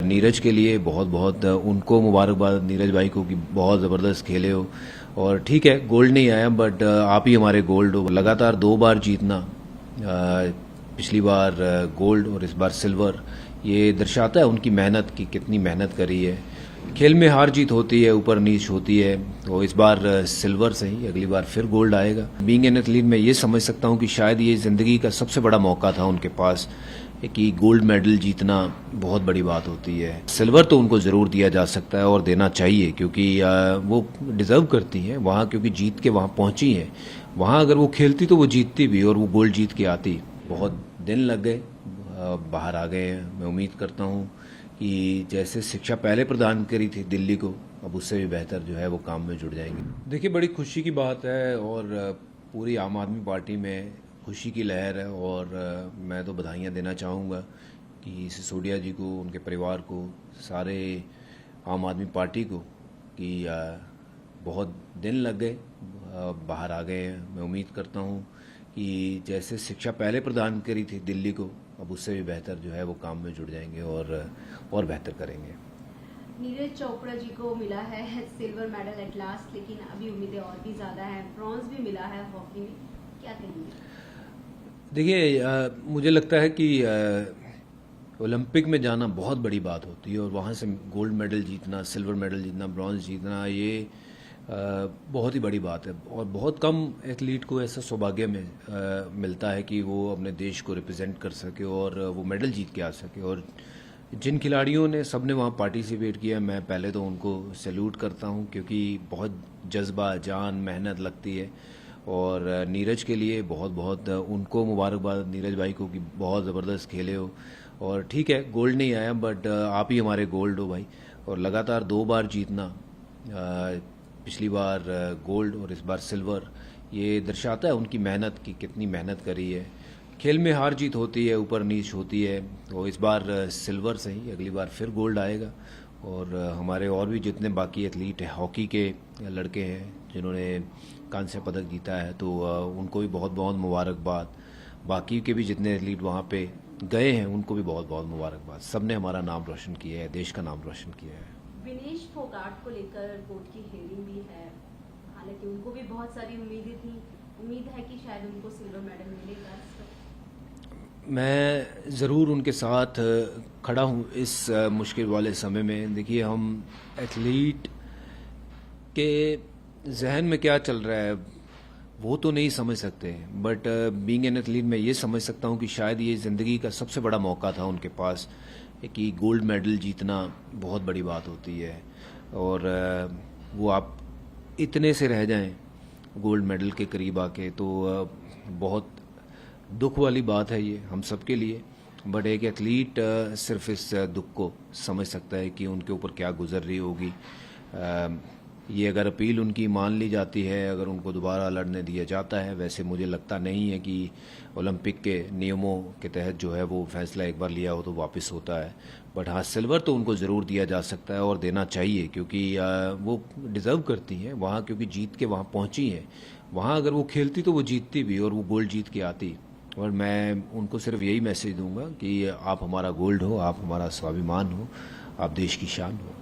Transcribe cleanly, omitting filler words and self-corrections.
नीरज के लिए बहुत बहुत उनको मुबारकबाद नीरज भाई को कि बहुत ज़बरदस्त खेले हो। और ठीक है, गोल्ड नहीं आया बट आप ही हमारे गोल्ड हो। लगातार 2 बार जीतना, पिछली बार गोल्ड और इस बार सिल्वर, ये दर्शाता है उनकी मेहनत की कितनी मेहनत करी है। खेल में हार जीत होती है, ऊपर नीच होती है। तो इस बार सिल्वर से ही अगली बार फिर गोल्ड आएगा। बीइंग एन एथलीट मैं ये समझ सकता हूँ कि शायद ये ज़िंदगी का सबसे बड़ा मौका था उनके पास कि गोल्ड मेडल जीतना बहुत बड़ी बात होती है। सिल्वर तो उनको ज़रूर दिया जा सकता है और देना चाहिए, क्योंकि वो डिज़र्व करती हैं वहाँ, क्योंकि जीत के वहाँ पहुँची हैं। वहाँ अगर वो खेलती तो वो जीतती भी और वो गोल्ड जीत के आती। बहुत दिन लग गए, बाहर आ गए हैं। मैं उम्मीद करता हूँ कि जैसे शिक्षा पहले प्रदान करी थी दिल्ली को, अब उससे भी बेहतर जो है वो काम में जुड़ जाएंगे। देखिए, बड़ी खुशी की बात है और पूरी आम आदमी पार्टी में खुशी की लहर है। और मैं तो बधाइयाँ देना चाहूँगा कि सिसोदिया जी को, उनके परिवार को, सारे आम आदमी पार्टी को कि बहुत दिन लग गए, बाहर आ गए हैं। मैं उम्मीद करता हूँ कि जैसे शिक्षा पहले प्रदान करी थी दिल्ली को, अब उससे भी बेहतर जो है वो काम में जुड़ जाएंगे और बेहतर करेंगे। नीरज चोपड़ा जी को मिला है सिल्वर मेडल एट लास्ट, लेकिन अभी उम्मीदें और भी ज़्यादा हैं। ब्रॉन्ज भी मिला है हॉकी में, क्या कहेंगे? देखिए, मुझे लगता है कि ओलंपिक में जाना बहुत बड़ी बात होती है और वहाँ से गोल्ड मेडल जीतना, सिल्वर मेडल जीतना, ब्रॉन्ज जीतना, ये बहुत ही बड़ी बात है। और बहुत कम एथलीट को ऐसा सौभाग्य मिलता है कि वो अपने देश को रिप्रेजेंट कर सके और वो मेडल जीत के आ सके। और जिन खिलाड़ियों ने, सब ने वहाँ पार्टिसिपेट किया, मैं पहले तो उनको सैल्यूट करता हूँ, क्योंकि बहुत जज्बा, जान, मेहनत लगती है। और नीरज के लिए बहुत बहुत उनको मुबारकबाद नीरज भाई को कि बहुत ज़बरदस्त खेले हो। और ठीक है, गोल्ड नहीं आया बट आप ही हमारे गोल्ड हो भाई। और लगातार 2 बार जीतना, पिछली बार गोल्ड और इस बार सिल्वर, ये दर्शाता है उनकी मेहनत की कितनी मेहनत करी है। खेल में हार जीत होती है, ऊपर नीच होती है। तो इस बार सिल्वर से ही अगली बार फिर गोल्ड आएगा। और हमारे और भी जितने बाकी एथलीट हैं, हॉकी के लड़के हैं जिन्होंने कांस्य पदक जीता है, तो उनको भी बहुत बहुत मुबारकबाद। बाकी के भी जितने एथलीट वहाँ पे गए हैं उनको भी बहुत बहुत मुबारकबाद। सब ने हमारा नाम रोशन किया है, देश का नाम रोशन किया है। विनेश फोगाट को लेकर कोर्ट की हेयरिंग भी है, हालांकि उनको भी बहुत सारी उम्मीदें थी। उम्मीद है कि शायद उनको सिल्वर मेडल मिलेगा। मैं ज़रूर उनके साथ खड़ा हूँ इस मुश्किल वाले समय में। देखिए, हम एथलीट के जहन में क्या चल रहा है वो तो नहीं समझ सकते, बट बीइंग एन एथलीट मैं ये समझ सकता हूँ कि शायद ये ज़िंदगी का सबसे बड़ा मौका था उनके पास कि गोल्ड मेडल जीतना बहुत बड़ी बात होती है। और वो आप इतने से रह जाएं गोल्ड मेडल के करीब आके, तो बहुत दुख वाली बात है ये हम सब के लिए। बट एक एथलीट सिर्फ इस दुख को समझ सकता है कि उनके ऊपर क्या गुजर रही होगी। ये अगर अपील उनकी मान ली जाती है, अगर उनको दोबारा लड़ने दिया जाता है, वैसे मुझे लगता नहीं है कि ओलंपिक के नियमों के तहत जो है वो फैसला एक बार लिया हो तो वापस होता है। बट हाँ, सिल्वर तो उनको ज़रूर दिया जा सकता है और देना चाहिए, क्योंकि वो डिज़र्व करती हैं वहाँ, क्योंकि जीत के वहाँ पहुँची हैं। वहाँ अगर वो खेलती तो वो जीतती भी और वो गोल्ड जीत के आती। और मैं उनको सिर्फ यही मैसेज दूंगा कि आप हमारा गोल्ड हो, आप हमारा स्वाभिमान हो, आप देश की शान हो।